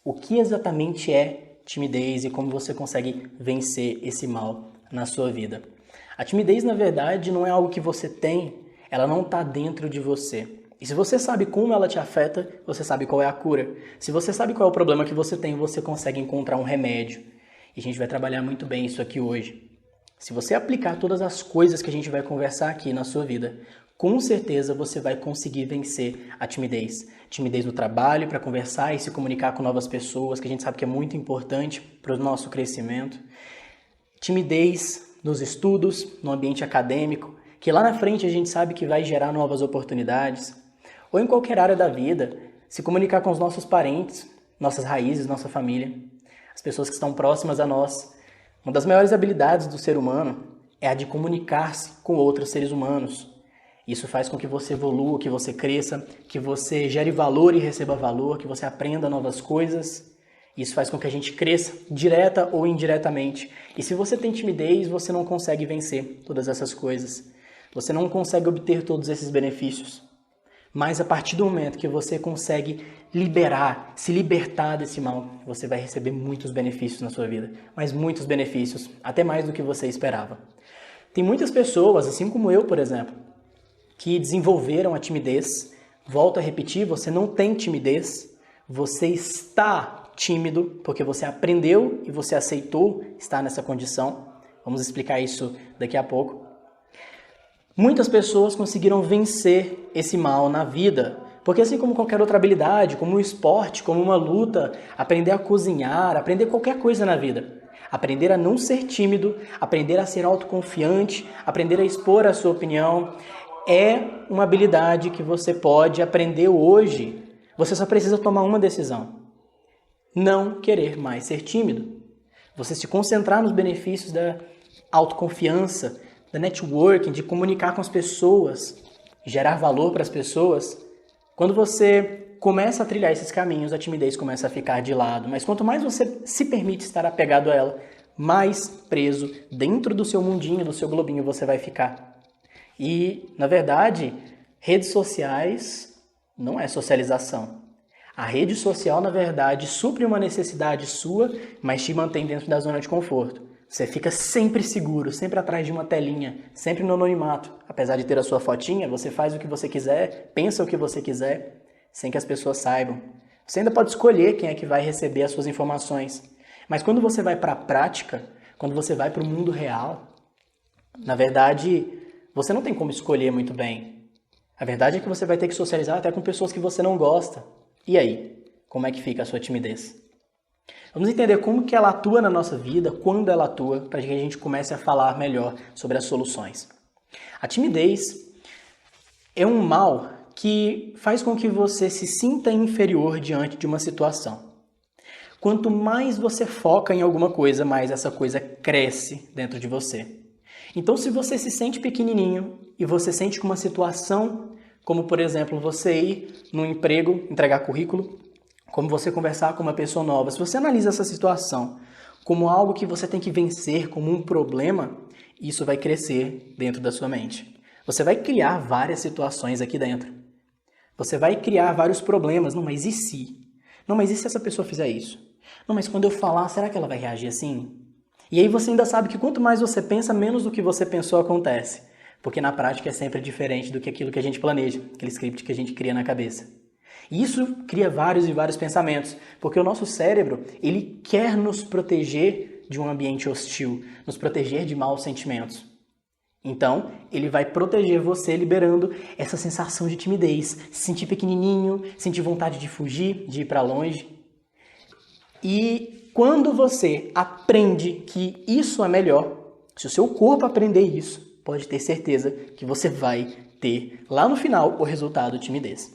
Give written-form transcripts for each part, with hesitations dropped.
O que exatamente é timidez e como você consegue vencer esse mal na sua vida. A timidez, na verdade, não é algo que você tem, ela não está dentro de você. E se você sabe como ela te afeta, você sabe qual é a cura. Se você sabe qual é o problema que você tem, você consegue encontrar um remédio. E a gente vai trabalhar muito bem isso aqui hoje. Se você aplicar todas as coisas que a gente vai conversar aqui na sua vida, com certeza você vai conseguir vencer a timidez. Timidez no trabalho, para conversar e se comunicar com novas pessoas, que a gente sabe que é muito importante para o nosso crescimento. Timidez nos estudos, no ambiente acadêmico, que lá na frente a gente sabe que vai gerar novas oportunidades. Ou em qualquer área da vida, se comunicar com os nossos parentes, nossas raízes, nossa família, as pessoas que estão próximas a nós. Uma das maiores habilidades do ser humano é a de comunicar-se com outros seres humanos. Isso faz com que você evolua, que você cresça, que você gere valor e receba valor, que você aprenda novas coisas. Isso faz com que a gente cresça, direta ou indiretamente. E se você tem timidez, você não consegue vencer todas essas coisas. Você não consegue obter todos esses benefícios. Mas a partir do momento que você consegue se libertar desse mal, você vai receber muitos benefícios na sua vida. Mas muitos benefícios, até mais do que você esperava. Tem muitas pessoas, assim como eu, por exemplo, que desenvolveram a timidez. Volto a repetir, você não tem timidez, você está tímido porque você aprendeu e você aceitou estar nessa condição. Vamos explicar isso daqui a pouco. Muitas pessoas conseguiram vencer esse mal na vida, porque assim como qualquer outra habilidade, como um esporte, como uma luta, aprender a cozinhar, aprender qualquer coisa na vida, aprender a não ser tímido, aprender a ser autoconfiante, aprender a expor a sua opinião, é uma habilidade que você pode aprender hoje. Você só precisa tomar uma decisão: não querer mais ser tímido. Você se concentrar nos benefícios da autoconfiança, da networking, de comunicar com as pessoas, gerar valor para as pessoas. Quando você começa a trilhar esses caminhos, a timidez começa a ficar de lado. Mas quanto mais você se permite estar apegado a ela, mais preso dentro do seu mundinho, do seu globinho você vai ficar. E, na verdade, redes sociais não é socialização. A rede social, na verdade, supre uma necessidade sua, mas te mantém dentro da zona de conforto. Você fica sempre seguro, sempre atrás de uma telinha, sempre no anonimato. Apesar de ter a sua fotinha, você faz o que você quiser, pensa o que você quiser, sem que as pessoas saibam. Você ainda pode escolher quem é que vai receber as suas informações. Mas quando você vai para a prática, quando você vai para o mundo real, na verdade, você não tem como escolher muito bem. A verdade é que você vai ter que socializar até com pessoas que você não gosta. E aí, como é que fica a sua timidez? Vamos entender como que ela atua na nossa vida, quando ela atua, para que a gente comece a falar melhor sobre as soluções. A timidez é um mal que faz com que você se sinta inferior diante de uma situação. Quanto mais você foca em alguma coisa, mais essa coisa cresce dentro de você. Então, se você se sente pequenininho e você sente que uma situação, como por exemplo você ir num emprego, entregar currículo, como você conversar com uma pessoa nova, se você analisa essa situação como algo que você tem que vencer, como um problema, isso vai crescer dentro da sua mente. Você vai criar várias situações aqui dentro. Você vai criar vários problemas. Não, mas e se? Não, mas e se essa pessoa fizer isso? Não, mas quando eu falar, será que ela vai reagir assim? E aí você ainda sabe que quanto mais você pensa, menos do que você pensou acontece. Porque na prática é sempre diferente do que aquilo que a gente planeja, aquele script que a gente cria na cabeça. E isso cria vários e vários pensamentos, porque o nosso cérebro, ele quer nos proteger de um ambiente hostil, nos proteger de maus sentimentos. Então, ele vai proteger você liberando essa sensação de timidez, se sentir pequenininho, sentir vontade de fugir, de ir para longe. E quando você aprende que isso é melhor, se o seu corpo aprender isso, pode ter certeza que você vai ter, lá no final, o resultado timidez.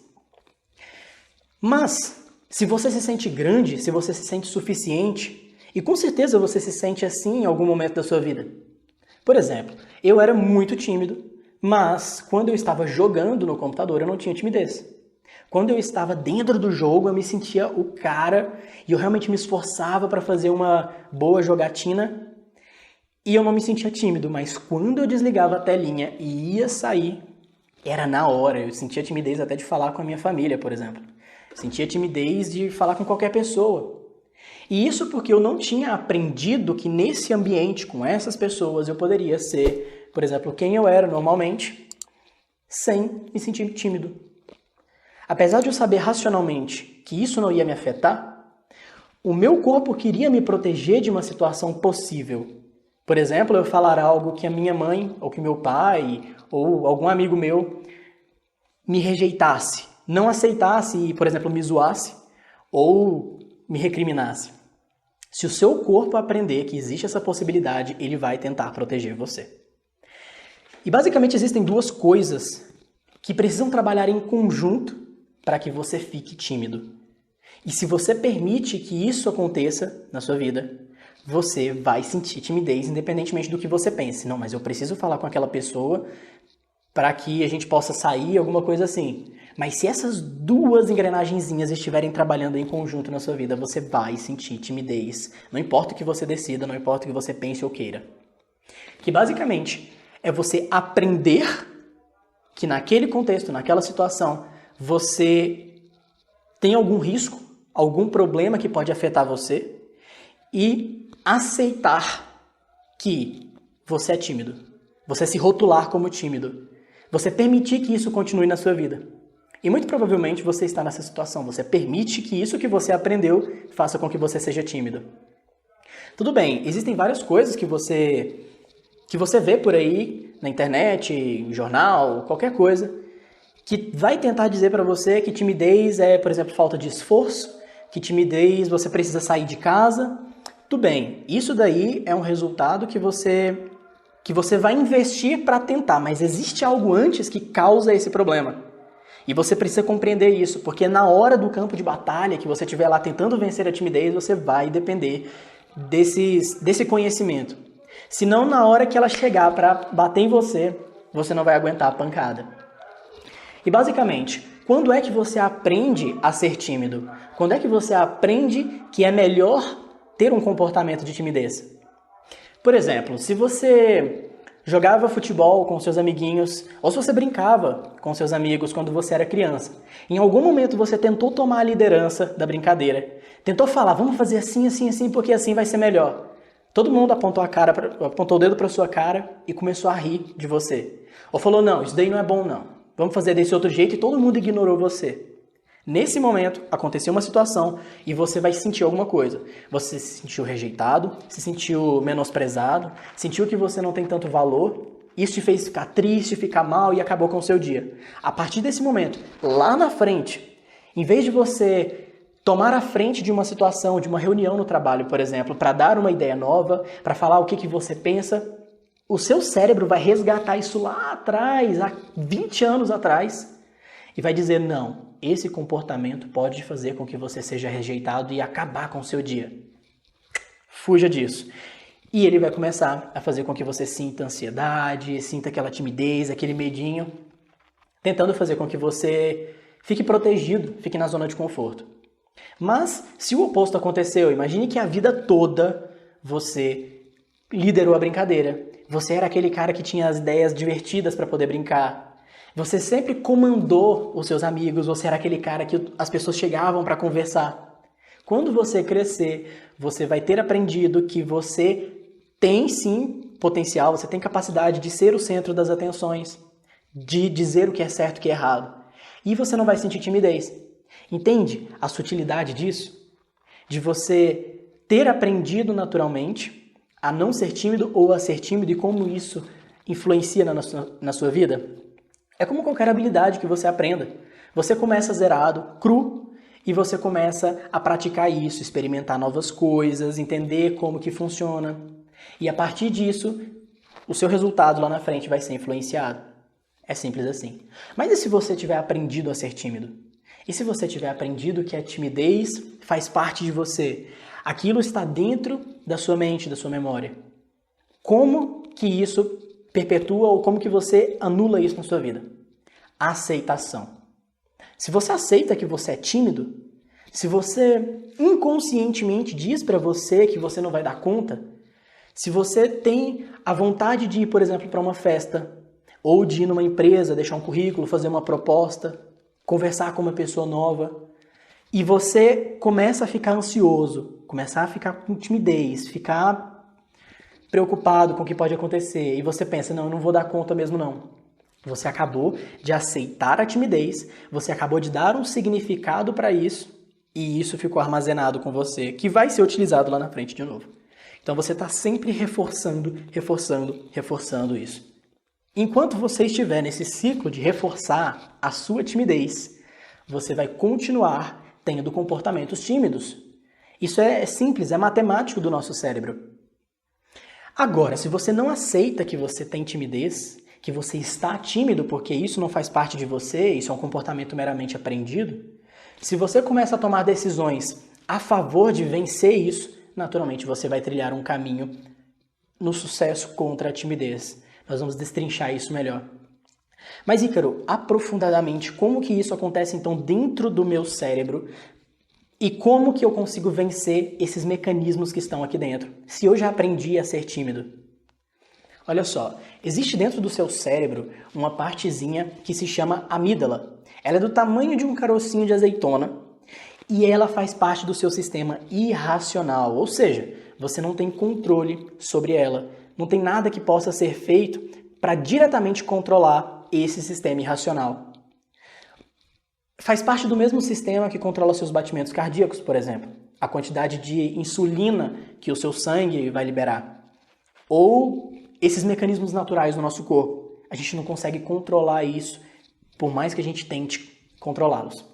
Mas, se você se sente grande, se você se sente suficiente, e com certeza você se sente assim em algum momento da sua vida. Por exemplo, eu era muito tímido, mas quando eu estava jogando no computador eu não tinha timidez. Quando eu estava dentro do jogo eu me sentia o cara e eu realmente me esforçava para fazer uma boa jogatina e eu não me sentia tímido, mas quando eu desligava a telinha e ia sair, era na hora. Eu sentia timidez até de falar com a minha família, por exemplo. Sentia timidez de falar com qualquer pessoa. E isso porque eu não tinha aprendido que nesse ambiente, com essas pessoas, eu poderia ser, por exemplo, quem eu era normalmente, sem me sentir tímido. Apesar de eu saber racionalmente que isso não ia me afetar, o meu corpo queria me proteger de uma situação possível. Por exemplo, eu falar algo que a minha mãe, ou que meu pai, ou algum amigo meu me rejeitasse, não aceitasse e, por exemplo, me zoasse ou me recriminasse. Se o seu corpo aprender que existe essa possibilidade, ele vai tentar proteger você. E basicamente existem duas coisas que precisam trabalhar em conjunto para que você fique tímido. E se você permite que isso aconteça na sua vida, você vai sentir timidez independentemente do que você pense. Não, mas eu preciso falar com aquela pessoa para que a gente possa sair, alguma coisa assim. Mas se essas duas engrenagenzinhas estiverem trabalhando em conjunto na sua vida, você vai sentir timidez. Não importa o que você decida, não importa o que você pense ou queira. Que basicamente é você aprender que naquele contexto, naquela situação, você tem algum risco, algum problema que pode afetar você e aceitar que você é tímido. Você se rotular como tímido. Você permitir que isso continue na sua vida. E muito provavelmente você está nessa situação. Você permite que isso que você aprendeu faça com que você seja tímido. Tudo bem, existem várias coisas que você vê por aí, na internet, jornal, qualquer coisa, que vai tentar dizer para você que timidez é, por exemplo, falta de esforço, que timidez você precisa sair de casa. Tudo bem, isso daí é um resultado que você vai investir para tentar, mas existe algo antes que causa esse problema. E você precisa compreender isso, porque na hora do campo de batalha, que você estiver lá tentando vencer a timidez, você vai depender desse conhecimento. Senão, na hora que ela chegar para bater em você, você não vai aguentar a pancada. E basicamente, quando é que você aprende a ser tímido? Quando é que você aprende que é melhor ter um comportamento de timidez? Por exemplo, se você jogava futebol com seus amiguinhos, ou se você brincava com seus amigos quando você era criança, em algum momento você tentou tomar a liderança da brincadeira, tentou falar, vamos fazer assim, assim, assim, porque assim vai ser melhor. Todo mundo apontou o dedo para sua cara e começou a rir de você. Ou falou, não, isso daí não é bom não, vamos fazer desse outro jeito, e todo mundo ignorou você. Nesse momento, aconteceu uma situação e você vai sentir alguma coisa. Você se sentiu rejeitado, se sentiu menosprezado, sentiu que você não tem tanto valor. Isso te fez ficar triste, ficar mal e acabou com o seu dia. A partir desse momento, lá na frente, em vez de você tomar a frente de uma situação, de uma reunião no trabalho, por exemplo, para dar uma ideia nova, para falar o que você pensa, o seu cérebro vai resgatar isso lá atrás, há 20 anos atrás, e vai dizer, não, esse comportamento pode fazer com que você seja rejeitado e acabar com o seu dia. Fuja disso. E ele vai começar a fazer com que você sinta ansiedade, sinta aquela timidez, aquele medinho, tentando fazer com que você fique protegido, fique na zona de conforto. Mas, se o oposto aconteceu, imagine que a vida toda você liderou a brincadeira. Você era aquele cara que tinha as ideias divertidas para poder brincar. Você sempre comandou os seus amigos, você era aquele cara que as pessoas chegavam para conversar. Quando você crescer, você vai ter aprendido que você tem sim potencial, você tem capacidade de ser o centro das atenções, de dizer o que é certo e o que é errado. E você não vai sentir timidez. Entende a sutilidade disso? De você ter aprendido naturalmente a não ser tímido ou a ser tímido e como isso influencia na sua vida? É como qualquer habilidade que você aprenda. Você começa zerado, cru, e você começa a praticar isso, experimentar novas coisas, entender como que funciona. E a partir disso, o seu resultado lá na frente vai ser influenciado. É simples assim. Mas e se você tiver aprendido a ser tímido? E se você tiver aprendido que a timidez faz parte de você? Aquilo está dentro da sua mente, da sua memória. Como que isso perpetua ou como que você anula isso na sua vida? Aceitação. Se você aceita que você é tímido, se você inconscientemente diz para você que você não vai dar conta, se você tem a vontade de ir, por exemplo, para uma festa, ou de ir numa empresa, deixar um currículo, fazer uma proposta, conversar com uma pessoa nova, e você começa a ficar ansioso, começar a ficar com timidez, ficar preocupado com o que pode acontecer, e você pensa, não, eu não vou dar conta mesmo não. Você acabou de aceitar a timidez, você acabou de dar um significado para isso, e isso ficou armazenado com você, que vai ser utilizado lá na frente de novo. Então você está sempre reforçando isso. Enquanto você estiver nesse ciclo de reforçar a sua timidez, você vai continuar tendo comportamentos tímidos. Isso é simples, é matemático do nosso cérebro. Agora, se você não aceita que você tem timidez, que você está tímido porque isso não faz parte de você, isso é um comportamento meramente aprendido, se você começa a tomar decisões a favor de vencer isso, naturalmente você vai trilhar um caminho no sucesso contra a timidez. Nós vamos destrinchar isso melhor. Mas, Ícaro, aprofundadamente, como que isso acontece então dentro do meu cérebro e como que eu consigo vencer esses mecanismos que estão aqui dentro, se eu já aprendi a ser tímido? Olha só, existe dentro do seu cérebro uma partezinha que se chama amígdala. Ela é do tamanho de um carocinho de azeitona e ela faz parte do seu sistema irracional, ou seja, você não tem controle sobre ela. Não tem nada que possa ser feito para diretamente controlar esse sistema irracional. Faz parte do mesmo sistema que controla seus batimentos cardíacos, por exemplo. A quantidade de insulina que o seu sangue vai liberar. Ou esses mecanismos naturais do nosso corpo. A gente não consegue controlar isso, por mais que a gente tente controlá-los.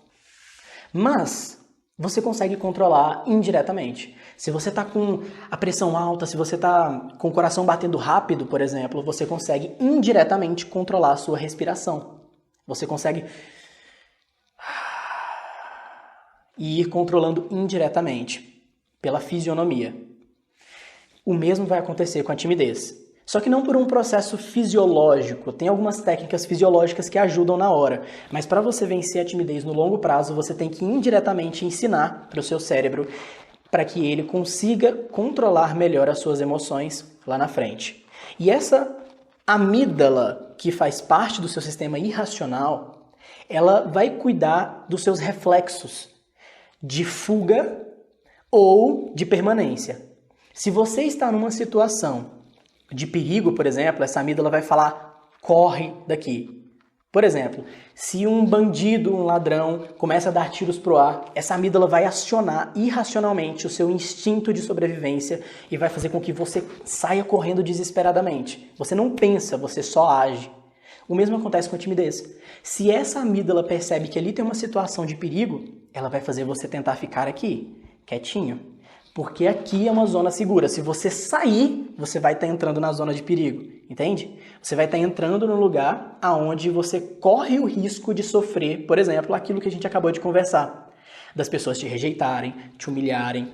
Mas você consegue controlar indiretamente. Se você está com a pressão alta, se você está com o coração batendo rápido, por exemplo, você consegue indiretamente controlar a sua respiração. Você consegue ir controlando indiretamente, pela fisionomia. O mesmo vai acontecer com a timidez. Só que não por um processo fisiológico. Tem algumas técnicas fisiológicas que ajudam na hora. Mas para você vencer a timidez no longo prazo, você tem que indiretamente ensinar para o seu cérebro para que ele consiga controlar melhor as suas emoções lá na frente. E essa amígdala, que faz parte do seu sistema irracional, ela vai cuidar dos seus reflexos de fuga ou de permanência. Se você está numa situação de perigo, por exemplo, essa amígdala vai falar, corre daqui. Por exemplo, se um bandido, um ladrão, começa a dar tiros pro ar, essa amígdala vai acionar irracionalmente o seu instinto de sobrevivência e vai fazer com que você saia correndo desesperadamente. Você não pensa, você só age. O mesmo acontece com a timidez. Se essa amígdala percebe que ali tem uma situação de perigo, ela vai fazer você tentar ficar aqui, quietinho. Porque aqui é uma zona segura. Se você sair, você vai estar entrando na zona de perigo, entende? Você vai estar entrando no lugar onde você corre o risco de sofrer, por exemplo, aquilo que a gente acabou de conversar. Das pessoas te rejeitarem, te humilharem,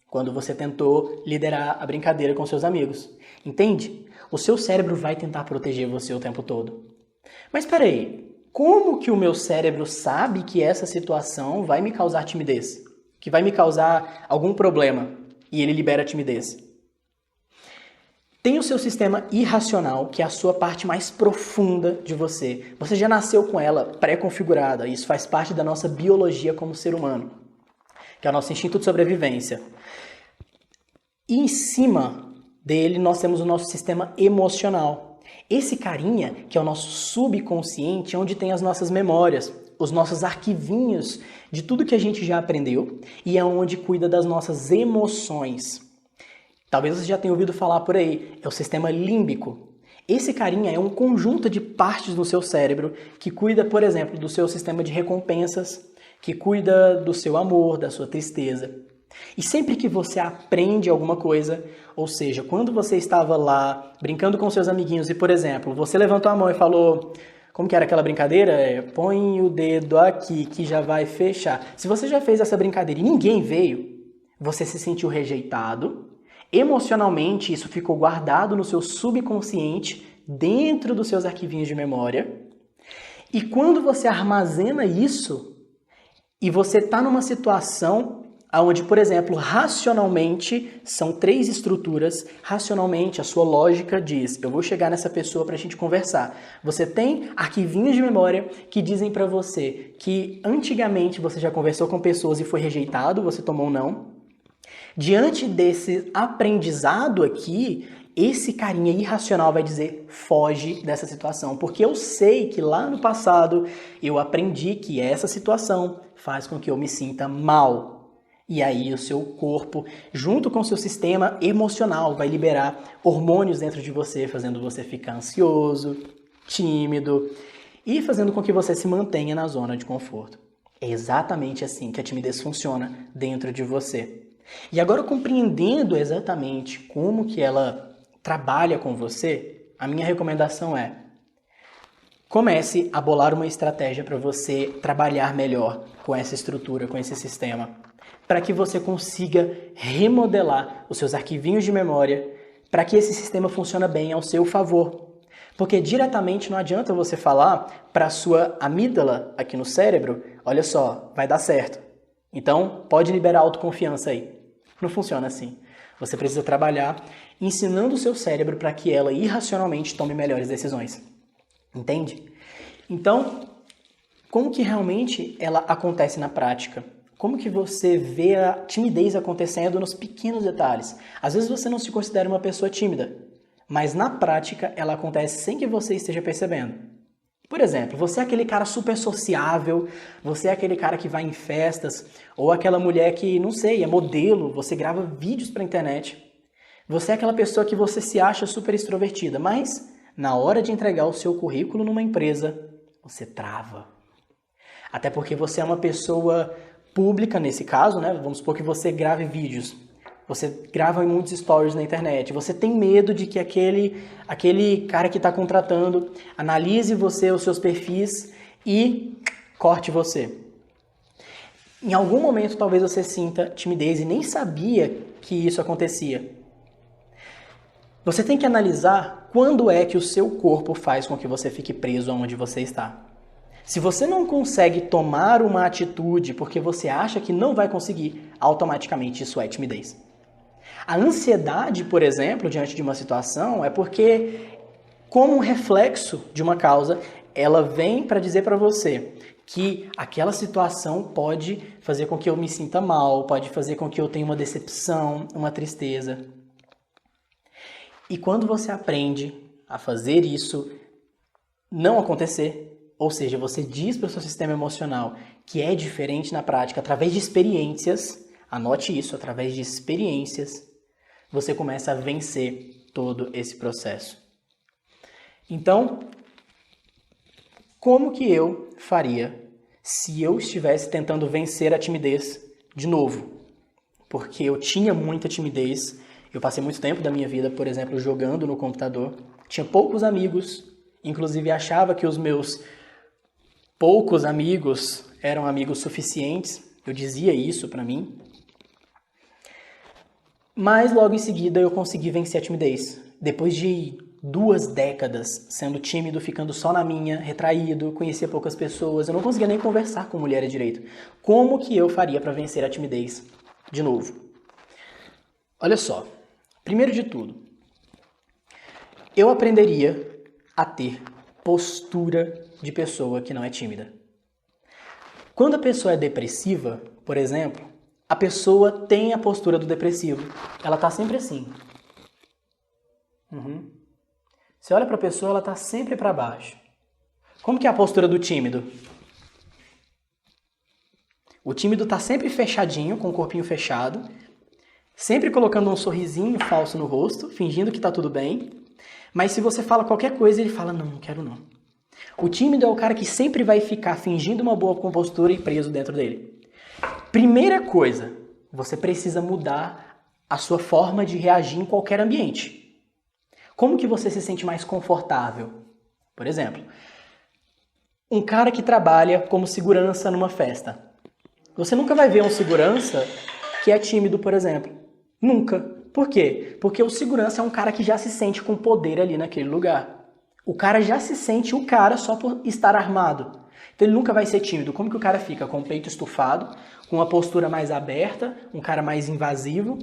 quando você tentou liderar a brincadeira com seus amigos. Entende? O seu cérebro vai tentar proteger você o tempo todo. Mas peraí, como que o meu cérebro sabe que essa situação vai me causar timidez? Que vai me causar algum problema e ele libera a timidez? Tem o seu sistema irracional, que é a sua parte mais profunda de você. Você já nasceu com ela pré-configurada, isso faz parte da nossa biologia como ser humano, que é o nosso instinto de sobrevivência. E em cima dele nós temos o nosso sistema emocional. Esse carinha, que é o nosso subconsciente, onde tem as nossas memórias, os nossos arquivinhos de tudo que a gente já aprendeu e é onde cuida das nossas emoções. Talvez você já tenha ouvido falar por aí, é o sistema límbico. Esse carinha é um conjunto de partes no seu cérebro que cuida, por exemplo, do seu sistema de recompensas, que cuida do seu amor, da sua tristeza. E sempre que você aprende alguma coisa, ou seja, quando você estava lá brincando com seus amiguinhos e, por exemplo, você levantou a mão e falou... Como que era aquela brincadeira? Põe o dedo aqui que já vai fechar. Se você já fez essa brincadeira e ninguém veio, você se sentiu rejeitado. Emocionalmente, isso ficou guardado no seu subconsciente, dentro dos seus arquivinhos de memória. E quando você armazena isso, e você está numa situação onde, por exemplo, racionalmente, são 3 estruturas, racionalmente a sua lógica diz, eu vou chegar nessa pessoa para a gente conversar. Você tem arquivinhos de memória que dizem para você que antigamente você já conversou com pessoas e foi rejeitado, você tomou um não. Diante desse aprendizado aqui, esse carinha irracional vai dizer, foge dessa situação, porque eu sei que lá no passado eu aprendi que essa situação faz com que eu me sinta mal. E aí o seu corpo, junto com o seu sistema emocional, vai liberar hormônios dentro de você, fazendo você ficar ansioso, tímido e fazendo com que você se mantenha na zona de conforto. É exatamente assim que a timidez funciona dentro de você. E agora, compreendendo exatamente como que ela trabalha com você, a minha recomendação é: comece a bolar uma estratégia para você trabalhar melhor com essa estrutura, com esse sistema, para que você consiga remodelar os seus arquivinhos de memória, para que esse sistema funcione bem ao seu favor. Porque diretamente não adianta você falar para a sua amígdala aqui no cérebro, olha só, vai dar certo. Então, pode liberar autoconfiança aí. Não funciona assim. Você precisa trabalhar ensinando o seu cérebro para que ela irracionalmente tome melhores decisões. Entende? Então, como que realmente ela acontece na prática? Como que você vê a timidez acontecendo nos pequenos detalhes? Às vezes você não se considera uma pessoa tímida, mas na prática ela acontece sem que você esteja percebendo. Por exemplo, você é aquele cara super sociável, você é aquele cara que vai em festas, ou aquela mulher que, não sei, é modelo, você grava vídeos para a internet. Você é aquela pessoa que você se acha super extrovertida, mas na hora de entregar o seu currículo numa empresa, você trava. Até porque você é uma pessoa pública nesse caso, né? Vamos supor que você grave vídeos. Você grava muitos stories na internet. Você tem medo de que aquele cara que está contratando analise você, os seus perfis e corte você. Em algum momento, talvez você sinta timidez e nem sabia que isso acontecia. Você tem que analisar quando é que o seu corpo faz com que você fique preso aonde você está. Se você não consegue tomar uma atitude porque você acha que não vai conseguir, automaticamente isso é timidez. A ansiedade, por exemplo, diante de uma situação, é porque, como um reflexo de uma causa, ela vem para dizer para você que aquela situação pode fazer com que eu me sinta mal, pode fazer com que eu tenha uma decepção, uma tristeza. E quando você aprende a fazer isso não acontecer, ou seja, você diz para o seu sistema emocional que é diferente na prática, através de experiências, anote isso, através de experiências, você começa a vencer todo esse processo. Então, como que eu faria se eu estivesse tentando vencer a timidez de novo? Porque eu tinha muita timidez, eu passei muito tempo da minha vida, por exemplo, jogando no computador, tinha poucos amigos, inclusive achava que os meus poucos amigos eram amigos suficientes, eu dizia isso pra mim. Mas logo em seguida eu consegui vencer a timidez. Depois de 2 décadas sendo tímido, ficando só na minha, retraído, conhecia poucas pessoas, eu não conseguia nem conversar com mulheres direito. Como que eu faria para vencer a timidez de novo? Olha só, primeiro de tudo, eu aprenderia a ter postura de pessoa que não é tímida. Quando a pessoa é depressiva, por exemplo, a pessoa tem a postura do depressivo. Ela tá sempre assim. Você olha para a pessoa, ela tá sempre para baixo. Como que é a postura do tímido? O tímido tá sempre fechadinho, com o corpinho fechado, sempre colocando um sorrisinho falso no rosto, fingindo que tá tudo bem. Mas se você fala qualquer coisa, ele fala, não quero não. O tímido é o cara que sempre vai ficar fingindo uma boa compostura e preso dentro dele. Primeira coisa, você precisa mudar a sua forma de reagir em qualquer ambiente. Como que você se sente mais confortável? Por exemplo, um cara que trabalha como segurança numa festa. Você nunca vai ver um segurança que é tímido, por exemplo. Nunca. Por quê? Porque o segurança é um cara que já se sente com poder ali naquele lugar. O cara já se sente o cara só por estar armado. Então ele nunca vai ser tímido. Como que o cara fica? Com o peito estufado, com uma postura mais aberta, um cara mais invasivo.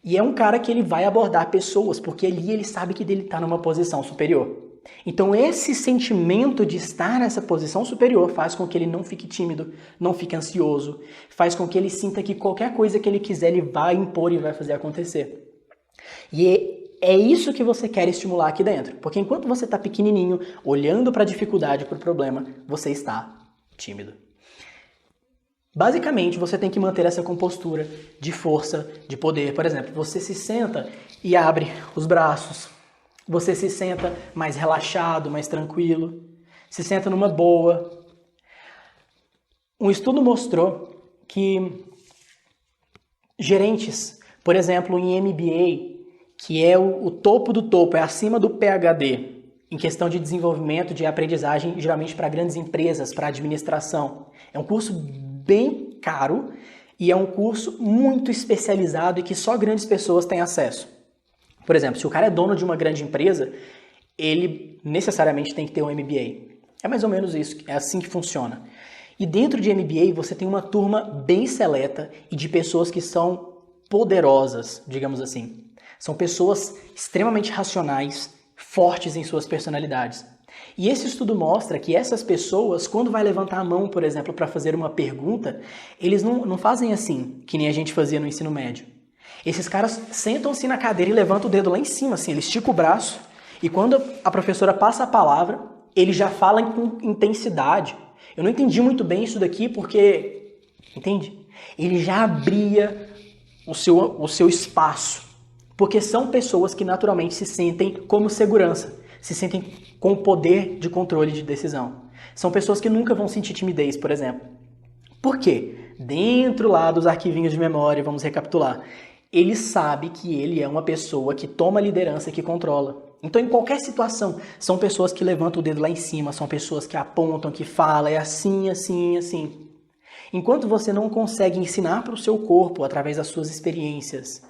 E é um cara que ele vai abordar pessoas, porque ali ele sabe que ele está numa posição superior. Então esse sentimento de estar nessa posição superior faz com que ele não fique tímido, não fique ansioso, faz com que ele sinta que qualquer coisa que ele quiser ele vai impor e vai fazer acontecer. E é isso que você quer estimular aqui dentro, porque enquanto você está pequenininho, olhando para a dificuldade, para o problema, você está tímido. Basicamente, você tem que manter essa compostura de força, de poder. Por exemplo, você se senta e abre os braços. Você se senta mais relaxado, mais tranquilo. Se senta numa boa. Um estudo mostrou que gerentes, por exemplo, em MBA, que é o topo do topo, é acima do PhD, em questão de desenvolvimento, de aprendizagem, geralmente para grandes empresas, para administração. É um curso bem caro e é um curso muito especializado e que só grandes pessoas têm acesso. Por exemplo, se o cara é dono de uma grande empresa, ele necessariamente tem que ter um MBA. É mais ou menos isso, é assim que funciona. E dentro de MBA você tem uma turma bem seleta e de pessoas que são poderosas, digamos assim. São pessoas extremamente racionais, fortes em suas personalidades. E esse estudo mostra que essas pessoas, quando vai levantar a mão, por exemplo, para fazer uma pergunta, eles não fazem assim, que nem a gente fazia no ensino médio. Esses caras sentam-se na cadeira e levantam o dedo lá em cima, assim, ele estica o braço, e quando a professora passa a palavra, ele já fala com intensidade. Eu não entendi muito bem isso daqui, porque, entende? Ele já abria o seu espaço. Porque são pessoas que naturalmente se sentem como segurança, se sentem com o poder de controle de decisão. São pessoas que nunca vão sentir timidez, por exemplo. Por quê? Dentro lá dos arquivinhos de memória, vamos recapitular, ele sabe que ele é uma pessoa que toma liderança e que controla. Então, em qualquer situação, são pessoas que levantam o dedo lá em cima, são pessoas que apontam, que falam, é assim, assim, assim. Enquanto você não consegue ensinar para o seu corpo, através das suas experiências,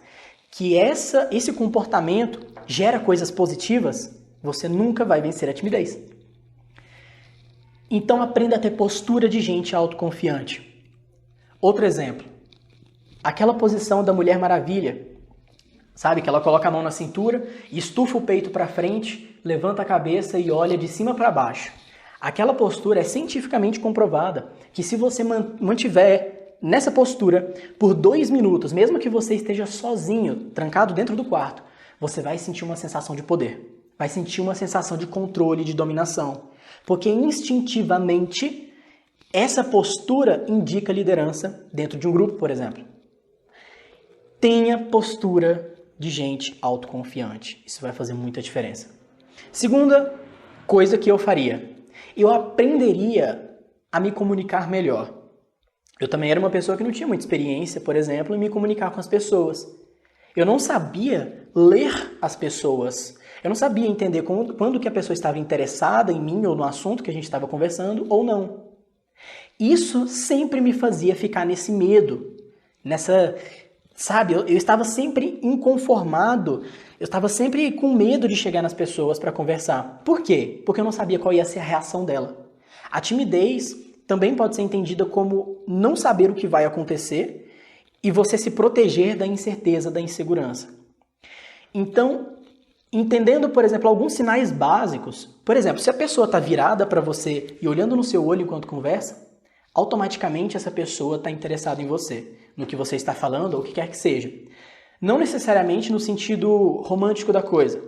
que esse comportamento gera coisas positivas, você nunca vai vencer a timidez. Então aprenda a ter postura de gente autoconfiante. Outro exemplo, aquela posição da Mulher Maravilha, sabe? Que ela coloca a mão na cintura, estufa o peito para frente, levanta a cabeça e olha de cima para baixo. Aquela postura é cientificamente comprovada que se você mantiver nessa postura por 2 minutos, mesmo que você esteja sozinho, trancado dentro do quarto, você vai sentir uma sensação de poder. Vai sentir uma sensação de controle, de dominação. Porque instintivamente, essa postura indica liderança dentro de um grupo, por exemplo. Tenha postura de gente autoconfiante. Isso vai fazer muita diferença. Segunda coisa que eu faria. Eu aprenderia a me comunicar melhor. Eu também era uma pessoa que não tinha muita experiência, por exemplo, em me comunicar com as pessoas. Eu não sabia ler as pessoas. Eu não sabia entender quando que a pessoa estava interessada em mim ou no assunto que a gente estava conversando ou não. Isso sempre me fazia ficar nesse medo, sabe, eu estava sempre inconformado, eu estava sempre com medo de chegar nas pessoas para conversar. Por quê? Porque eu não sabia qual ia ser a reação dela. A timidez também pode ser entendida como não saber o que vai acontecer e você se proteger da incerteza, da insegurança. Então, entendendo, por exemplo, alguns sinais básicos, por exemplo, se a pessoa está virada para você e olhando no seu olho enquanto conversa, automaticamente essa pessoa está interessada em você, no que você está falando ou o que quer que seja. Não necessariamente no sentido romântico da coisa,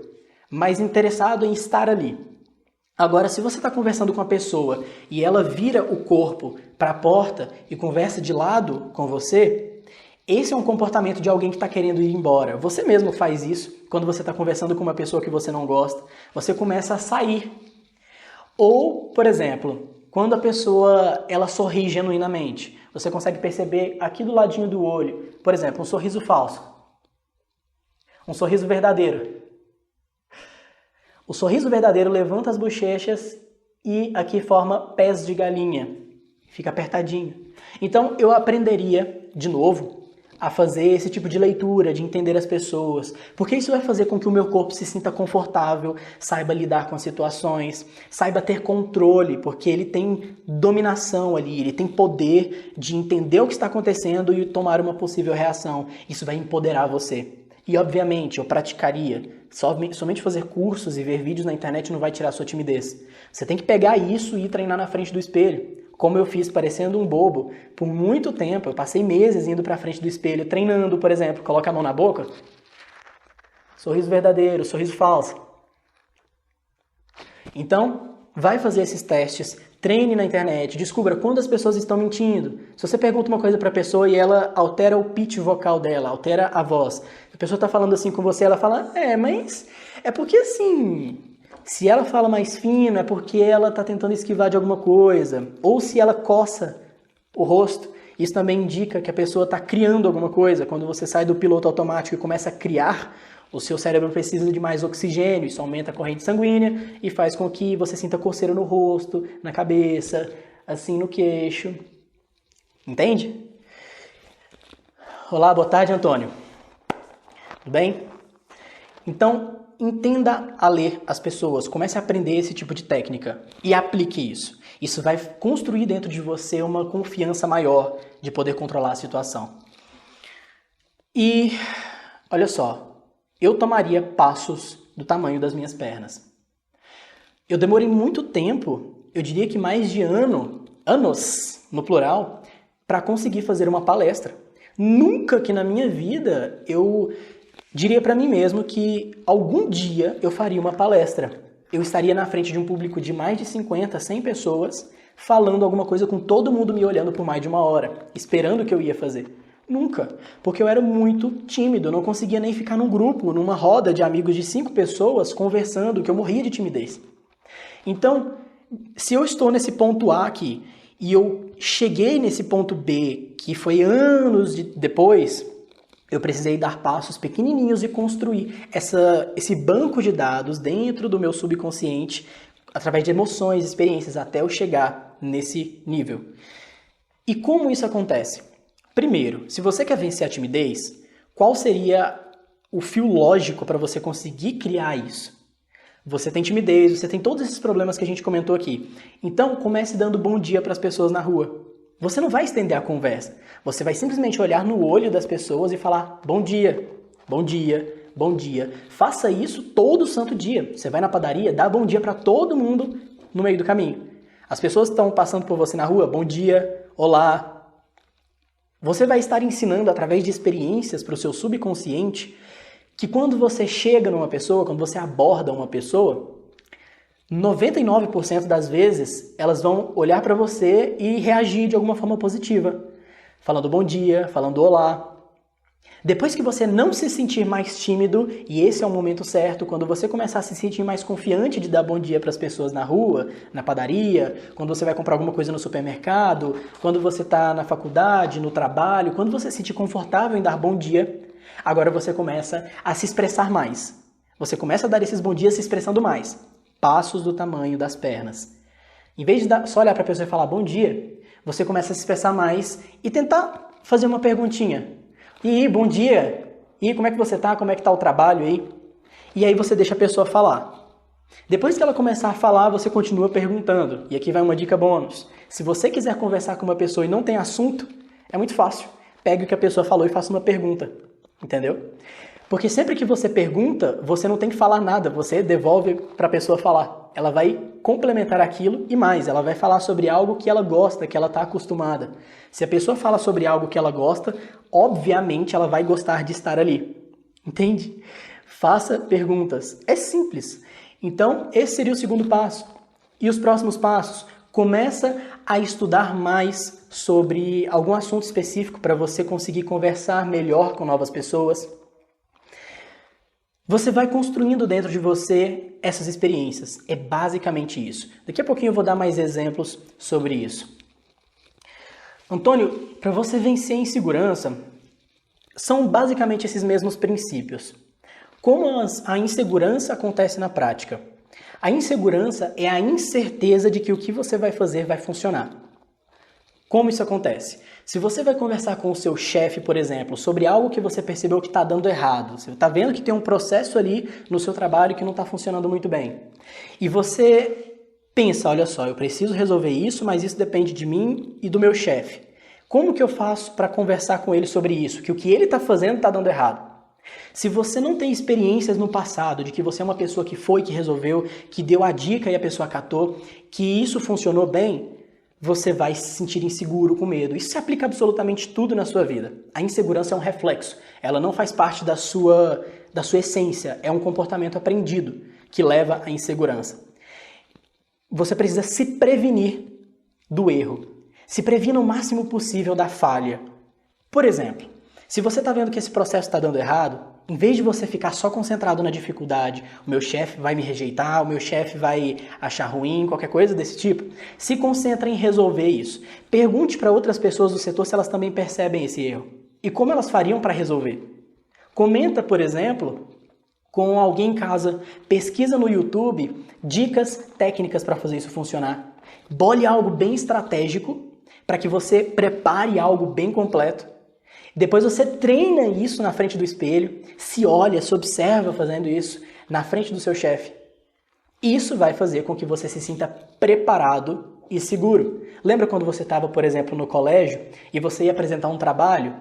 mas interessado em estar ali. Agora, se você está conversando com a pessoa e ela vira o corpo para a porta e conversa de lado com você, esse é um comportamento de alguém que está querendo ir embora. Você mesmo faz isso quando você está conversando com uma pessoa que você não gosta. Você começa a sair. Ou, por exemplo, quando a pessoa ela sorri genuinamente, você consegue perceber aqui do ladinho do olho, por exemplo, um sorriso falso. Um sorriso verdadeiro. O sorriso verdadeiro levanta as bochechas e aqui forma pés de galinha. Fica apertadinho. Então eu aprenderia, de novo, a fazer esse tipo de leitura, de entender as pessoas. Porque isso vai fazer com que o meu corpo se sinta confortável, saiba lidar com as situações, saiba ter controle, porque ele tem dominação ali, ele tem poder de entender o que está acontecendo e tomar uma possível reação. Isso vai empoderar você. E, obviamente, eu praticaria. Somente fazer cursos e ver vídeos na internet não vai tirar a sua timidez. Você tem que pegar isso e ir treinar na frente do espelho. Como eu fiz parecendo um bobo por muito tempo. Eu passei meses indo para frente do espelho, treinando, por exemplo. Coloca a mão na boca. Sorriso verdadeiro, sorriso falso. Então, vai fazer esses testes, treine na internet, descubra quando as pessoas estão mentindo. Se você pergunta uma coisa para a pessoa e ela altera o pitch vocal dela, altera a voz, a pessoa está falando assim com você, ela fala, mas é porque assim, se ela fala mais fino é porque ela está tentando esquivar de alguma coisa, ou se ela coça o rosto, isso também indica que a pessoa está criando alguma coisa. Quando você sai do piloto automático e começa a criar, o seu cérebro precisa de mais oxigênio, isso aumenta a corrente sanguínea e faz com que você sinta coceira no rosto, na cabeça, assim no queixo. Entende? Olá, boa tarde, Antônio. Tudo bem? Então, entenda a ler as pessoas, comece a aprender esse tipo de técnica e aplique isso. Isso vai construir dentro de você uma confiança maior de poder controlar a situação. E, olha só, eu tomaria passos do tamanho das minhas pernas. Eu demorei muito tempo, eu diria que mais de anos, no plural, para conseguir fazer uma palestra. Nunca que na minha vida eu diria para mim mesmo que algum dia eu faria uma palestra. Eu estaria na frente de um público de mais de 50, 100 pessoas, falando alguma coisa com todo mundo me olhando por mais de 1 hora, esperando o que eu ia fazer. Nunca, porque eu era muito tímido, eu não conseguia nem ficar num grupo, numa roda de amigos de 5 pessoas conversando, que eu morria de timidez. Então, se eu estou nesse ponto A aqui, e eu cheguei nesse ponto B, que foi anos depois, eu precisei dar passos pequenininhos e construir esse banco de dados dentro do meu subconsciente, através de emoções, experiências, até eu chegar nesse nível. E como isso acontece? Primeiro, se você quer vencer a timidez, qual seria o fio lógico para você conseguir criar isso? Você tem timidez, você tem todos esses problemas que a gente comentou aqui. Então, comece dando bom dia para as pessoas na rua. Você não vai estender a conversa. Você vai simplesmente olhar no olho das pessoas e falar bom dia, bom dia, bom dia. Faça isso todo santo dia. Você vai na padaria, dá bom dia para todo mundo no meio do caminho. As pessoas que estão passando por você na rua, bom dia, olá. Você vai estar ensinando através de experiências para o seu subconsciente que quando você chega numa pessoa, quando você aborda uma pessoa, 99% das vezes elas vão olhar para você e reagir de alguma forma positiva, falando bom dia, falando olá. Depois que você não se sentir mais tímido, e esse é o momento certo, quando você começar a se sentir mais confiante de dar bom dia para as pessoas na rua, na padaria, quando você vai comprar alguma coisa no supermercado, quando você está na faculdade, no trabalho, quando você se sentir confortável em dar bom dia, agora você começa a se expressar mais. Você começa a dar esses bom dias se expressando mais. Passos do tamanho das pernas. Em vez de só olhar para a pessoa e falar bom dia, você começa a se expressar mais e tentar fazer uma perguntinha. E bom dia, e como é que você tá? Como é que tá o trabalho aí? E aí você deixa a pessoa falar. Depois que ela começar a falar, você continua perguntando. E aqui vai uma dica bônus. Se você quiser conversar com uma pessoa e não tem assunto, é muito fácil. Pegue o que a pessoa falou e faça uma pergunta. Entendeu? Porque sempre que você pergunta, você não tem que falar nada, você devolve para a pessoa falar. Ela vai complementar aquilo e mais, ela vai falar sobre algo que ela gosta, que ela está acostumada. Se a pessoa fala sobre algo que ela gosta, obviamente ela vai gostar de estar ali. Entende? Faça perguntas. É simples. Então, esse seria o segundo passo. E os próximos passos? Começa a estudar mais sobre algum assunto específico para você conseguir conversar melhor com novas pessoas. Você vai construindo dentro de você essas experiências. É basicamente isso. Daqui a pouquinho eu vou dar mais exemplos sobre isso. Antônio, para você vencer a insegurança, são basicamente esses mesmos princípios. Como a insegurança acontece na prática? A insegurança é a incerteza de que o que você vai fazer vai funcionar. Como isso acontece? Se você vai conversar com o seu chefe, por exemplo, sobre algo que você percebeu que está dando errado, você está vendo que tem um processo ali no seu trabalho que não está funcionando muito bem, e você pensa, olha só, eu preciso resolver isso, mas isso depende de mim e do meu chefe. Como que eu faço para conversar com ele sobre isso? Que o que ele está fazendo está dando errado. Se você não tem experiências no passado de que você é uma pessoa que foi, que resolveu, que deu a dica e a pessoa acatou, que isso funcionou bem, você vai se sentir inseguro, com medo. Isso se aplica a absolutamente tudo na sua vida. A insegurança é um reflexo. Ela não faz parte da sua essência. É um comportamento aprendido que leva à insegurança. Você precisa se prevenir do erro. Se previna o máximo possível da falha. Por exemplo, se você está vendo que esse processo está dando errado, em vez de você ficar só concentrado na dificuldade, o meu chefe vai me rejeitar, o meu chefe vai achar ruim, qualquer coisa desse tipo, se concentra em resolver isso. Pergunte para outras pessoas do setor se elas também percebem esse erro e como elas fariam para resolver. Comenta, por exemplo, com alguém em casa, pesquisa no YouTube dicas técnicas para fazer isso funcionar. Bole algo bem estratégico para que você prepare algo bem completo. Depois você treina isso na frente do espelho, se olha, se observa fazendo isso na frente do seu chefe. Isso vai fazer com que você se sinta preparado e seguro. Lembra quando você estava, por exemplo, no colégio e você ia apresentar um trabalho?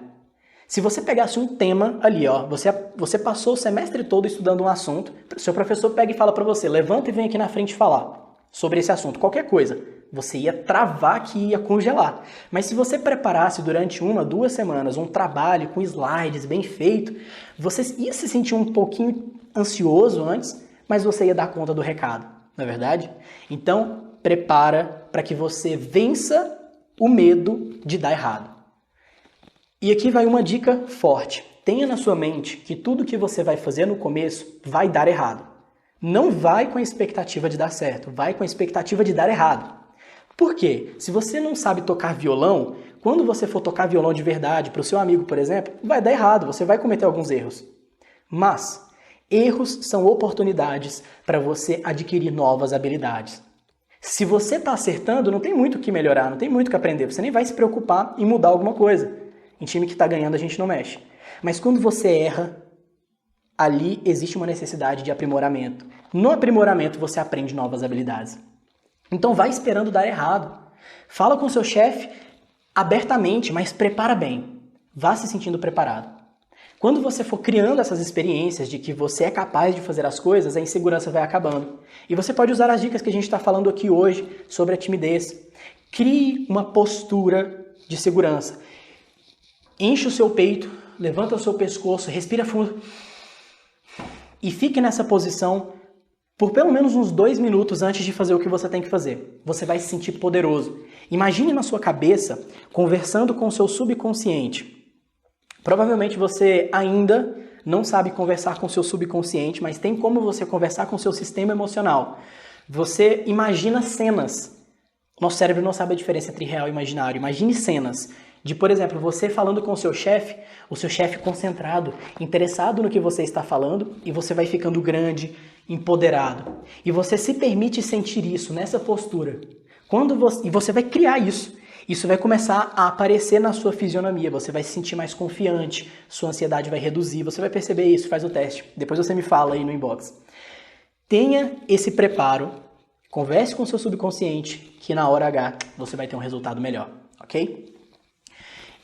Se você pegasse um tema ali, ó, você passou o semestre todo estudando um assunto, seu professor pega e fala para você, levanta e vem aqui na frente falar sobre esse assunto, qualquer coisa. Você ia travar aqui, ia congelar. Mas se você preparasse durante 1, 2 semanas um trabalho com slides bem feito, você ia se sentir um pouquinho ansioso antes, mas você ia dar conta do recado, não é verdade? Então, prepara para que você vença o medo de dar errado. E aqui vai uma dica forte. Tenha na sua mente que tudo que você vai fazer no começo vai dar errado. Não vai com a expectativa de dar certo, vai com a expectativa de dar errado. Por quê? Se você não sabe tocar violão, quando você for tocar violão de verdade para o seu amigo, por exemplo, vai dar errado, você vai cometer alguns erros. Mas erros são oportunidades para você adquirir novas habilidades. Se você está acertando, não tem muito o que melhorar, não tem muito o que aprender, você nem vai se preocupar em mudar alguma coisa. Em time que está ganhando a gente não mexe. Mas quando você erra, ali existe uma necessidade de aprimoramento. No aprimoramento você aprende novas habilidades. Então vai esperando dar errado. Fala com seu chefe abertamente, mas prepara bem. Vá se sentindo preparado. Quando você for criando essas experiências de que você é capaz de fazer as coisas, a insegurança vai acabando. E você pode usar as dicas que a gente está falando aqui hoje sobre a timidez. Crie uma postura de segurança. Enche o seu peito, levanta o seu pescoço, respira fundo e fique nessa posição por pelo menos uns 2 minutos antes de fazer o que você tem que fazer. Você vai se sentir poderoso. Imagine na sua cabeça, conversando com o seu subconsciente. Provavelmente você ainda não sabe conversar com o seu subconsciente, mas tem como você conversar com o seu sistema emocional. Você imagina cenas. Nosso cérebro não sabe a diferença entre real e imaginário. Imagine cenas de, por exemplo, você falando com o seu chefe concentrado, interessado no que você está falando, e você vai ficando grande, empoderado. E você se permite sentir isso nessa postura. E você vai criar isso. Isso vai começar a aparecer na sua fisionomia. Você vai se sentir mais confiante, sua ansiedade vai reduzir. Você vai perceber isso, faz o teste. Depois você me fala aí no inbox. Tenha esse preparo. Converse com o seu subconsciente, que na hora H você vai ter um resultado melhor, ok?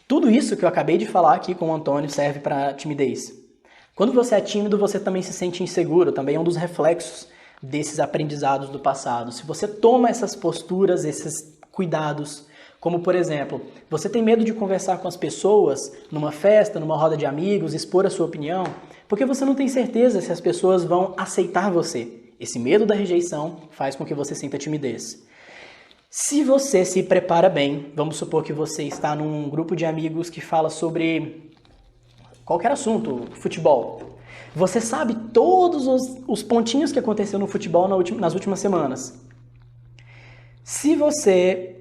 Tudo isso que eu acabei de falar aqui com o Antônio serve para timidez. Quando você é tímido, você também se sente inseguro, também é um dos reflexos desses aprendizados do passado. Se você toma essas posturas, esses cuidados, como por exemplo, você tem medo de conversar com as pessoas numa festa, numa roda de amigos, expor a sua opinião, porque você não tem certeza se as pessoas vão aceitar você. Esse medo da rejeição faz com que você sinta timidez. Se você se prepara bem, vamos supor que você está num grupo de amigos que fala sobre qualquer assunto, futebol. Você sabe todos os pontinhos que aconteceu no futebol nas últimas semanas. Se você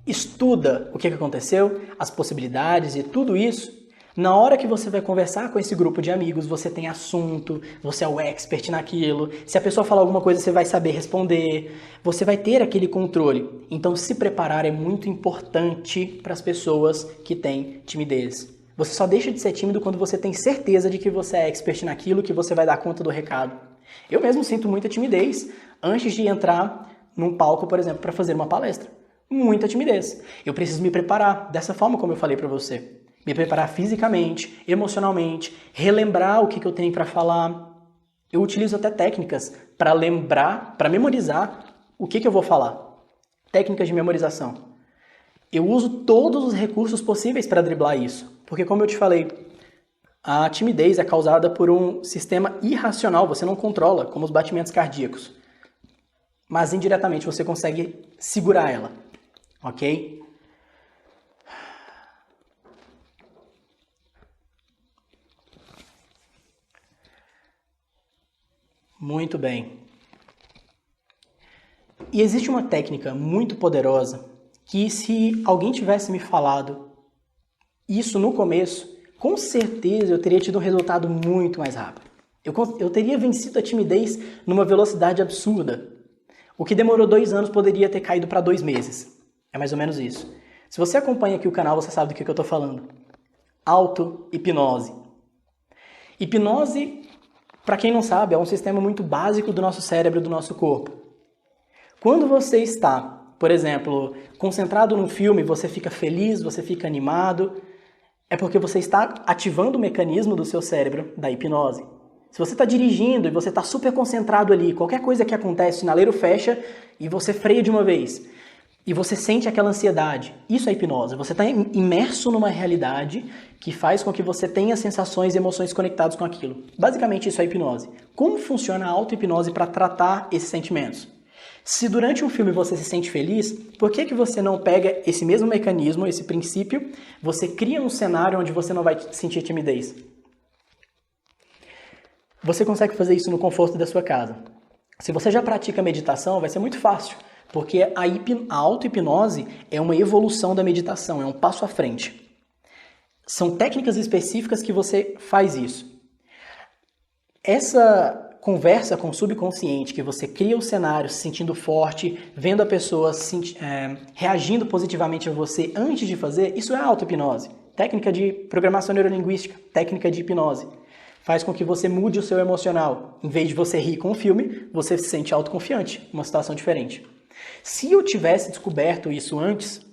estuda o que aconteceu, as possibilidades e tudo isso, na hora que você vai conversar com esse grupo de amigos, você tem assunto, você é o expert naquilo. Se a pessoa falar alguma coisa, você vai saber responder. Você vai ter aquele controle. Então, se preparar é muito importante para as pessoas que têm timidez. Você só deixa de ser tímido quando você tem certeza de que você é expert naquilo, que você vai dar conta do recado. Eu mesmo sinto muita timidez antes de entrar num palco, por exemplo, para fazer uma palestra. Muita timidez. Eu preciso me preparar dessa forma como eu falei para você. me preparar fisicamente, emocionalmente, relembrar o que eu tenho para falar. Eu utilizo até técnicas para lembrar, para memorizar o que eu vou falar. Técnicas de memorização. Eu uso todos os recursos possíveis para driblar isso. Porque, como eu te falei, a timidez é causada por um sistema irracional, você não controla, como os batimentos cardíacos. Mas indiretamente você consegue segurar ela, ok? Muito bem. E existe uma técnica muito poderosa que, se alguém tivesse me falado isso no começo, com certeza eu teria tido um resultado muito mais rápido. Eu teria vencido a timidez numa velocidade absurda. O que demorou 2 anos poderia ter caído para 2 meses. É mais ou menos isso. Se você acompanha aqui o canal, você sabe do que eu estou falando. Auto-hipnose. Hipnose, para quem não sabe, é um sistema muito básico do nosso cérebro, do nosso corpo. Quando você está, por exemplo, concentrado num filme, você fica feliz, você fica animado, é porque você está ativando o mecanismo do seu cérebro da hipnose. Se você está dirigindo e você está super concentrado ali, qualquer coisa que acontece, o sinaleiro fecha e você freia de uma vez. E você sente aquela ansiedade. Isso é hipnose. Você está imerso numa realidade que faz com que você tenha sensações e emoções conectadas com aquilo. Basicamente isso é hipnose. Como funciona a auto-hipnose para tratar esses sentimentos? Se durante um filme você se sente feliz, por que você não pega esse mesmo mecanismo, esse princípio, você cria um cenário onde você não vai sentir timidez? Você consegue fazer isso no conforto da sua casa. Se você já pratica meditação, vai ser muito fácil, porque a auto-hipnose é uma evolução da meditação, é um passo à frente. São técnicas específicas que você faz isso. Essa conversa com o subconsciente, que você cria o cenário se sentindo forte, vendo a pessoa reagindo positivamente a você antes de fazer, isso é auto-hipnose. Técnica de programação neurolinguística, técnica de hipnose. Faz com que você mude o seu emocional. Em vez de você rir com o filme, você se sente autoconfiante, uma situação diferente. Se eu tivesse descoberto isso antes,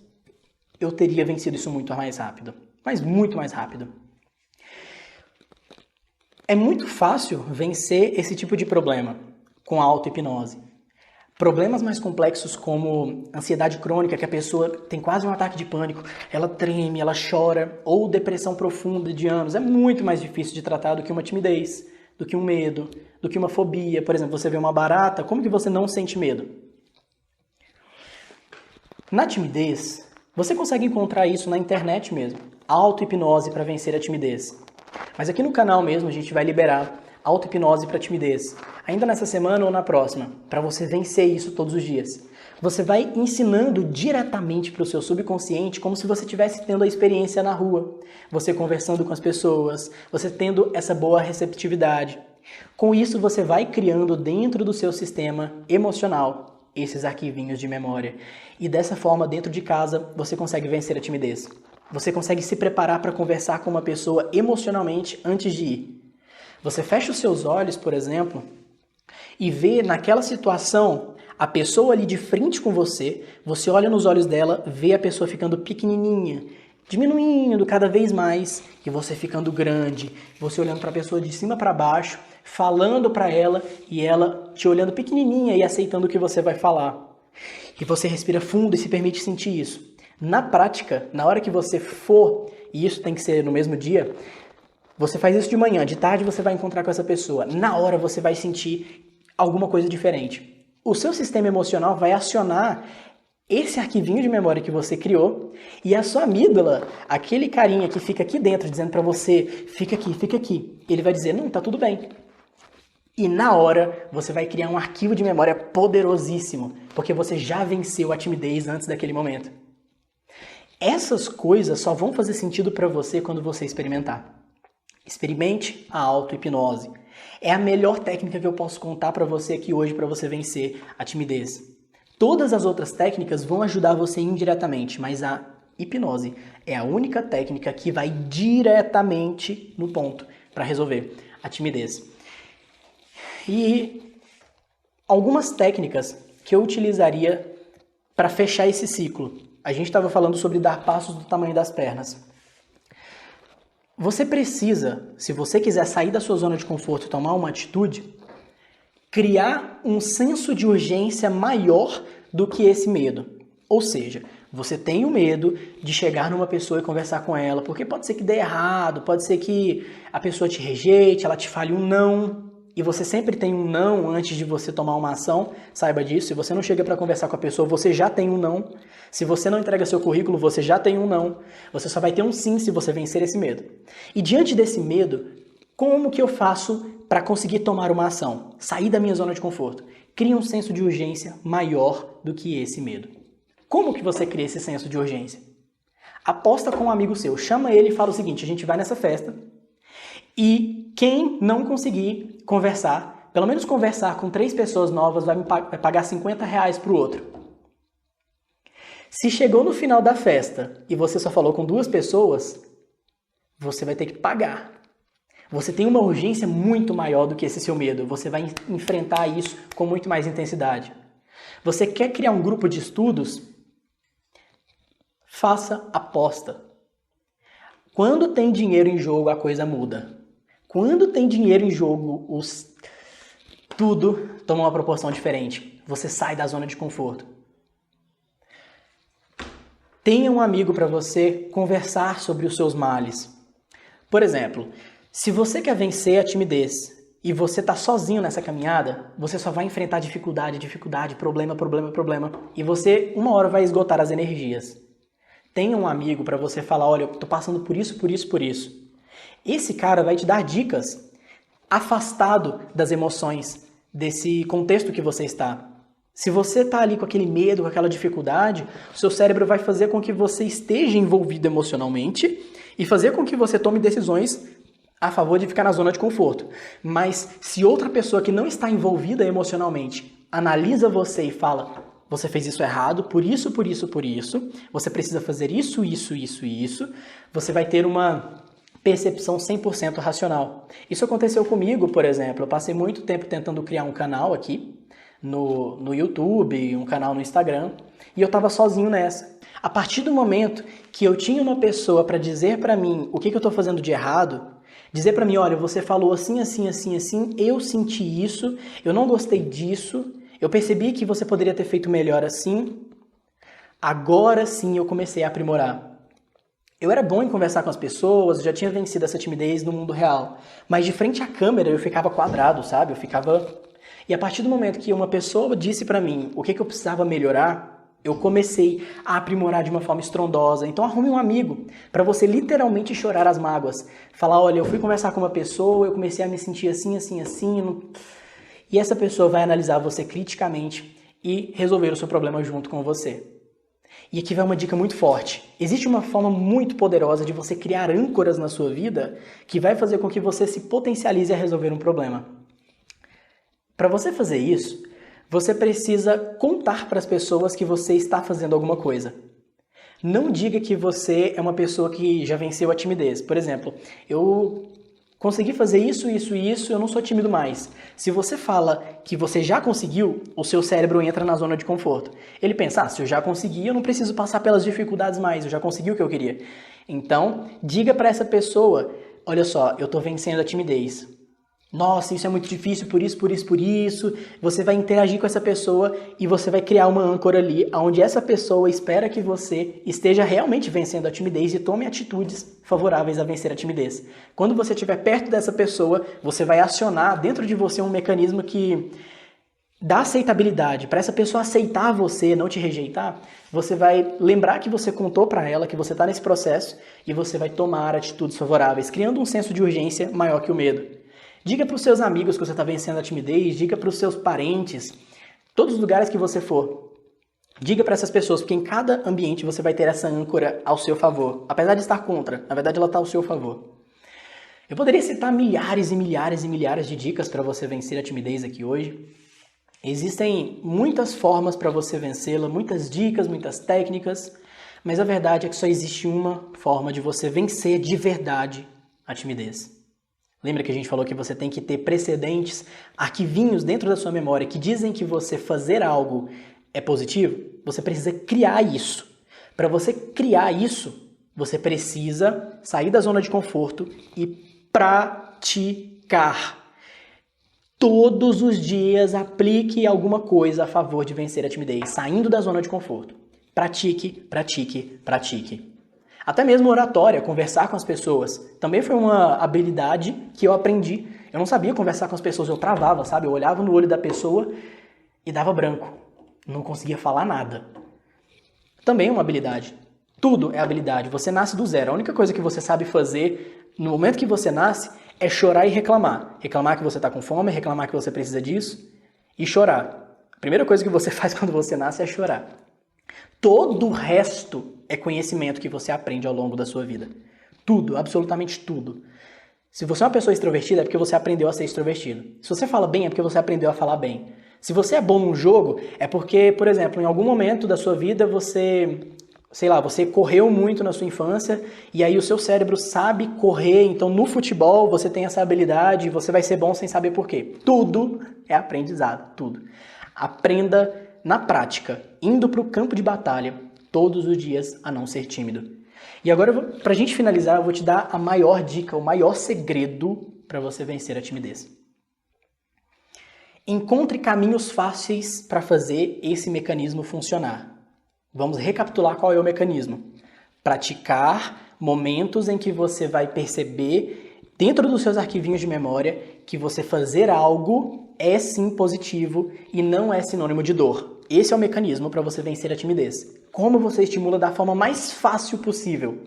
eu teria vencido isso muito mais rápido. Mas muito mais rápido. É muito fácil vencer esse tipo de problema com a auto-hipnose. Problemas mais complexos como ansiedade crônica, que a pessoa tem quase um ataque de pânico, ela treme, ela chora, ou depressão profunda de anos, é muito mais difícil de tratar do que uma timidez, do que um medo, do que uma fobia. Por exemplo, você vê uma barata, como que você não sente medo? Na timidez, você consegue encontrar isso na internet mesmo, auto-hipnose para vencer a timidez. Mas aqui no canal mesmo a gente vai liberar auto-hipnose para timidez, ainda nessa semana ou na próxima, para você vencer isso todos os dias. Você vai ensinando diretamente para o seu subconsciente como se você estivesse tendo a experiência na rua, você conversando com as pessoas, você tendo essa boa receptividade. Com isso você vai criando dentro do seu sistema emocional esses arquivinhos de memória. E dessa forma, dentro de casa, você consegue vencer a timidez. Você consegue se preparar para conversar com uma pessoa emocionalmente antes de ir. Você fecha os seus olhos, por exemplo, e vê naquela situação a pessoa ali de frente com você, você olha nos olhos dela, vê a pessoa ficando pequenininha, diminuindo cada vez mais, e você ficando grande, você olhando para a pessoa de cima para baixo, falando para ela e ela te olhando pequenininha e aceitando o que você vai falar. E você respira fundo e se permite sentir isso. Na prática, na hora que você for, e isso tem que ser no mesmo dia, você faz isso de manhã, de tarde você vai encontrar com essa pessoa. Na hora você vai sentir alguma coisa diferente. O seu sistema emocional vai acionar esse arquivinho de memória que você criou e a sua amígdala, aquele carinha que fica aqui dentro dizendo pra você, fica aqui, ele vai dizer, não, tá tudo bem. E na hora você vai criar um arquivo de memória poderosíssimo, porque você já venceu a timidez antes daquele momento. Essas coisas só vão fazer sentido pra você quando você experimentar. Experimente a auto-hipnose. É a melhor técnica que eu posso contar para você aqui hoje para você vencer a timidez. Todas as outras técnicas vão ajudar você indiretamente, mas a hipnose é a única técnica que vai diretamente no ponto para resolver a timidez. E algumas técnicas que eu utilizaria para fechar esse ciclo. A gente estava falando sobre dar passos do tamanho das pernas. Você precisa, se você quiser sair da sua zona de conforto e tomar uma atitude, criar um senso de urgência maior do que esse medo. Ou seja, você tem o medo de chegar numa pessoa e conversar com ela, porque pode ser que dê errado, pode ser que a pessoa te rejeite, ela te fale um não, e você sempre tem um não antes de você tomar uma ação, saiba disso. Se você não chega para conversar com a pessoa, você já tem um não. Se você não entrega seu currículo, você já tem um não. Você só vai ter um sim se você vencer esse medo. E diante desse medo, como que eu faço para conseguir tomar uma ação? Sair da minha zona de conforto. Cria um senso de urgência maior do que esse medo. Como que você cria esse senso de urgência? Aposta com um amigo seu, chama ele e fala o seguinte: a gente vai nessa festa e quem não conseguir conversar, pelo menos conversar com 3 pessoas novas, vai pagar R$50 pro outro. Se chegou no final da festa e você só falou com 2 pessoas, você vai ter que pagar. Você tem uma urgência muito maior do que esse seu medo. Você vai enfrentar isso com muito mais intensidade. Você quer criar um grupo de estudos? Faça aposta. Quando tem dinheiro em jogo, a coisa muda. Quando tem dinheiro em jogo, tudo toma uma proporção diferente. Você sai da zona de conforto. Tenha um amigo para você conversar sobre os seus males. Por exemplo, se você quer vencer a timidez e você está sozinho nessa caminhada, você só vai enfrentar dificuldade, problema, e você uma hora vai esgotar as energias. Tenha um amigo para você falar: olha, eu estou passando por isso. Esse cara vai te dar dicas, afastado das emoções, desse contexto que você está. Se você está ali com aquele medo, com aquela dificuldade, o seu cérebro vai fazer com que você esteja envolvido emocionalmente e fazer com que você tome decisões a favor de ficar na zona de conforto. Mas se outra pessoa que não está envolvida emocionalmente analisa você e fala: você fez isso errado, por isso, você precisa fazer isso, você vai ter uma percepção 100% racional. Isso aconteceu comigo, por exemplo. Eu passei muito tempo tentando criar um canal aqui no YouTube, um canal no Instagram, e eu estava sozinho nessa. A partir do momento que eu tinha uma pessoa para dizer para mim o que eu estou fazendo de errado, dizer para mim: olha, você falou assim, eu senti isso, eu não gostei disso, eu percebi que você poderia ter feito melhor assim, agora sim eu comecei a aprimorar. Eu era bom em conversar com as pessoas, eu já tinha vencido essa timidez no mundo real, mas de frente à câmera eu ficava quadrado, sabe? E a partir do momento que uma pessoa disse pra mim o que eu precisava melhorar, eu comecei a aprimorar de uma forma estrondosa. Então arrume um amigo para você literalmente chorar as mágoas. Falar: olha, eu fui conversar com uma pessoa, eu comecei a me sentir assim. E essa pessoa vai analisar você criticamente e resolver o seu problema junto com você. E aqui vai uma dica muito forte. Existe uma forma muito poderosa de você criar âncoras na sua vida que vai fazer com que você se potencialize a resolver um problema. Para você fazer isso, você precisa contar para as pessoas que você está fazendo alguma coisa. Não diga que você é uma pessoa que já venceu a timidez. Por exemplo, eu consegui fazer isso, eu não sou tímido mais. Se você fala que você já conseguiu, o seu cérebro entra na zona de conforto. Ele pensa: se eu já consegui, eu não preciso passar pelas dificuldades mais, eu já consegui o que eu queria. Então, diga para essa pessoa: olha só, eu estou vencendo a timidez. Nossa, isso é muito difícil, por isso. Você vai interagir com essa pessoa e você vai criar uma âncora ali, onde essa pessoa espera que você esteja realmente vencendo a timidez e tome atitudes favoráveis a vencer a timidez. Quando você estiver perto dessa pessoa, você vai acionar dentro de você um mecanismo que dá aceitabilidade. Para essa pessoa aceitar você, não te rejeitar, você vai lembrar que você contou para ela que você está nesse processo e você vai tomar atitudes favoráveis, criando um senso de urgência maior que o medo. Diga para os seus amigos que você está vencendo a timidez, diga para os seus parentes, todos os lugares que você for. Diga para essas pessoas, porque em cada ambiente você vai ter essa âncora ao seu favor. Apesar de estar contra, na verdade ela está ao seu favor. Eu poderia citar milhares de dicas para você vencer a timidez aqui hoje. Existem muitas formas para você vencê-la, muitas dicas, muitas técnicas, mas a verdade é que só existe uma forma de você vencer de verdade a timidez. Lembra que a gente falou que você tem que ter precedentes, arquivinhos dentro da sua memória que dizem que você fazer algo é positivo? Você precisa criar isso. Para você criar isso, Você precisa sair da zona de conforto e praticar. Todos os dias aplique alguma coisa a favor de vencer a timidez, saindo da zona de conforto. Pratique, pratique, pratique. Até mesmo oratória, conversar com as pessoas, também foi uma habilidade que eu aprendi. Eu não sabia conversar com as pessoas, eu travava, sabe? Eu olhava no olho da pessoa e dava branco. Não conseguia falar nada. Também é uma habilidade. Tudo é habilidade. Você nasce do zero. A única coisa que você sabe fazer no momento que você nasce é chorar e reclamar. Reclamar que você está com fome, reclamar que você precisa disso e chorar. A primeira coisa que você faz quando você nasce é chorar. Todo o resto é conhecimento que você aprende ao longo da sua vida. Tudo, absolutamente tudo. Se você é uma pessoa extrovertida, é porque você aprendeu a ser extrovertido. Se você fala bem, é porque você aprendeu a falar bem. Se você é bom num jogo, é porque, por exemplo, em algum momento da sua vida você correu muito na sua infância e aí o seu cérebro sabe correr, então no futebol você tem essa habilidade e você vai ser bom sem saber por quê. Tudo é aprendizado, tudo. Aprenda na prática, indo para o campo de batalha todos os dias a não ser tímido. E agora, para a gente finalizar, eu vou te dar a maior dica, o maior segredo para você vencer a timidez. Encontre caminhos fáceis para fazer esse mecanismo funcionar. Vamos recapitular qual é o mecanismo. Praticar momentos em que você vai perceber, dentro dos seus arquivinhos de memória, que você fazer algo é sim positivo e não é sinônimo de dor. Esse é o mecanismo para você vencer a timidez. Como você estimula da forma mais fácil possível.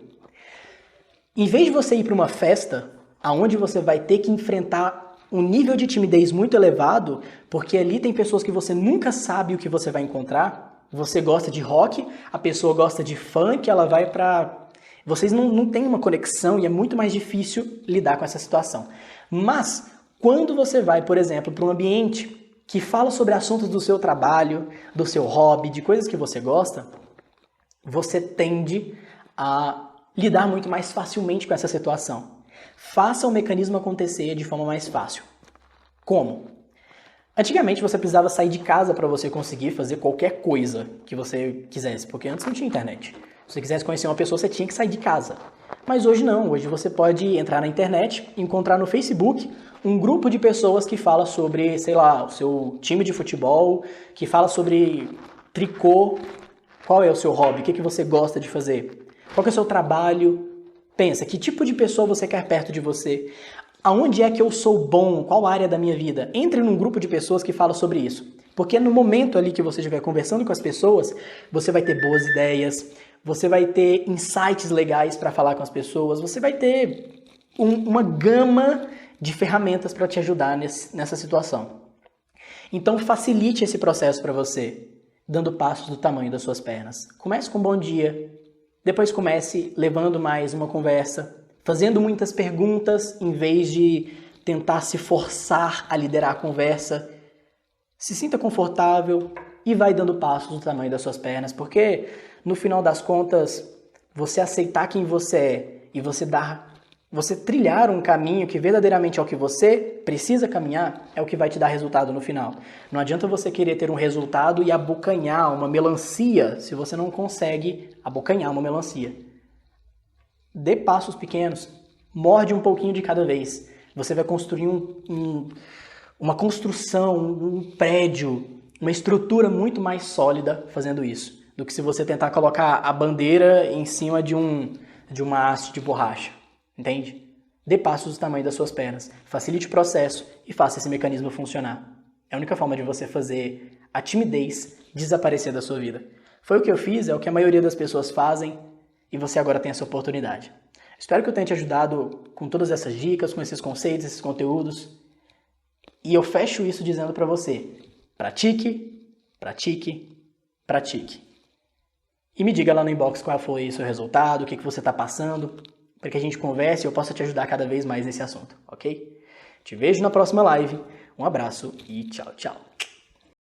Em vez de você ir para uma festa, onde você vai ter que enfrentar um nível de timidez muito elevado, porque ali tem pessoas que você nunca sabe o que você vai encontrar. Você gosta de rock, a pessoa gosta de funk, ela vai para... Vocês não têm uma conexão e é muito mais difícil lidar com essa situação. Mas, quando você vai, por exemplo, para um ambiente que fala sobre assuntos do seu trabalho, do seu hobby, de coisas que você gosta, você tende a lidar muito mais facilmente com essa situação. Faça o mecanismo acontecer de forma mais fácil. Como? Antigamente você precisava sair de casa para você conseguir fazer qualquer coisa que você quisesse, porque antes não tinha internet. Se você quisesse conhecer uma pessoa, você tinha que sair de casa. Mas hoje não, hoje você pode entrar na internet, encontrar no Facebook um grupo de pessoas que fala sobre, sei lá, o seu time de futebol, que fala sobre tricô. Qual é o seu hobby? O que você gosta de fazer? Qual é o seu trabalho? Pensa, que tipo de pessoa você quer perto de você? Aonde é que eu sou bom? Qual área da minha vida? Entre num grupo de pessoas que fala sobre isso. Porque no momento ali que você estiver conversando com as pessoas, você vai ter boas ideias, você vai ter insights legais para falar com as pessoas, você vai ter uma gama de ferramentas para te ajudar nessa situação. Então facilite esse processo para você, dando passos do tamanho das suas pernas. Comece com um bom dia, depois comece levando mais uma conversa, fazendo muitas perguntas em vez de tentar se forçar a liderar a conversa. Se sinta confortável e vai dando passos do tamanho das suas pernas, porque no final das contas, você aceitar quem você é e você trilhar um caminho que verdadeiramente é o que você precisa caminhar, é o que vai te dar resultado no final. Não adianta você querer ter um resultado e abocanhar uma melancia se você não consegue abocanhar uma melancia. Dê passos pequenos, morde um pouquinho de cada vez. Você vai construir uma construção, um prédio, uma estrutura muito mais sólida fazendo isso, do que se você tentar colocar a bandeira em cima de uma haste de borracha. Entende? Dê passos do tamanho das suas pernas, facilite o processo e faça esse mecanismo funcionar. É a única forma de você fazer a timidez desaparecer da sua vida. Foi o que eu fiz, é o que a maioria das pessoas fazem e você agora tem essa oportunidade. Espero que eu tenha te ajudado com todas essas dicas, com esses conceitos, esses conteúdos. E eu fecho isso dizendo para você: pratique, pratique, pratique. E me diga lá no inbox qual foi o seu resultado, o que você está passando, para que a gente converse e eu possa te ajudar cada vez mais nesse assunto, ok? Te vejo na próxima live. Um abraço e tchau, tchau.